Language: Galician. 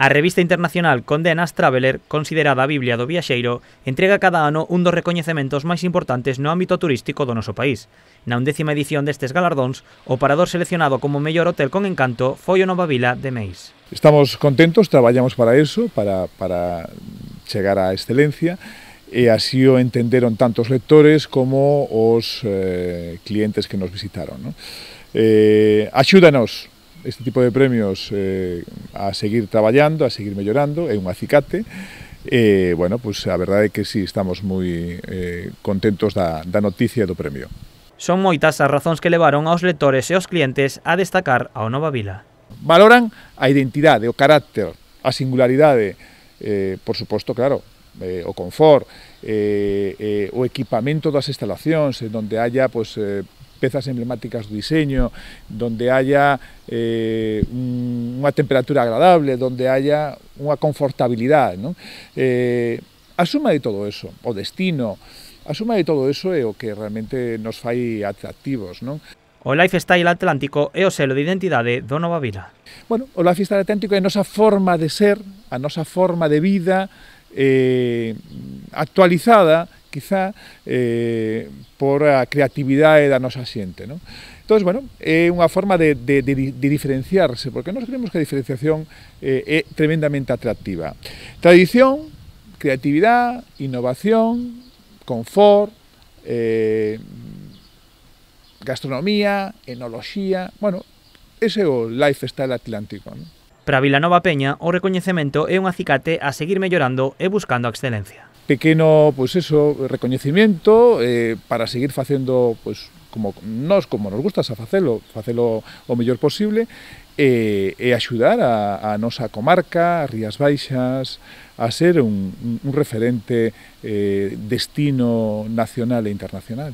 A revista internacional Condé Nast Traveler, considerada a Biblia do viaxeiro, entrega cada ano un dos recoñecementos máis importantes no ámbito turístico do noso país. Na 11ª edición destes galardóns, o parador seleccionado como mellor hotel con encanto foi o Nova Vila de Meis. Estamos contentos, traballamos para eso, para chegar á excelencia, e así o entenderon tanto os lectores como os clientes que nos visitaron, ¿no? Axúdanos este tipo de premios a seguir traballando, a seguir mellorando, é un acicate. Bueno, pues a verdade é que sí, estamos moi contentos da noticia do premio. Son moitas as razóns que levaron aos lectores e aos clientes a destacar ao Nova Vila. Valoran a identidade, o carácter, a singularidade, por suposto, claro, o confort, o equipamento das instalacións, onde haya pues, pezas emblemáticas do diseño, donde haya unha temperatura agradable, donde haya unha confortabilidade, ¿no? A suma de todo eso, o destino, a suma de todo eso é o que realmente nos fai atractivos, ¿no? O Lifestyle Atlántico é o selo de identidade do Nova Vila. Bueno, o Lifestyle Atlántico é a nosa forma de ser, a nosa forma de vida, actualizada, quizá, por a creatividade da nosa xente, ¿no? Entón, bueno, é unha forma de diferenciarse, porque nós creemos que a diferenciación é tremendamente atractiva. Tradición, creatividade, innovación, confort, gastronomía, enoloxía, bueno, ese é o Lifestyle Atlántico, ¿no? Para Vilanova Peña, o recoñecemento é un acicate a seguir mellorando e buscando a excelencia. Pequeno, pues eso, recoñecimiento para seguir facendo, pues, como nos gusta facelo o mellor posible e axudar a nosa comarca, a Rías Baixas, a ser un referente destino nacional e internacional.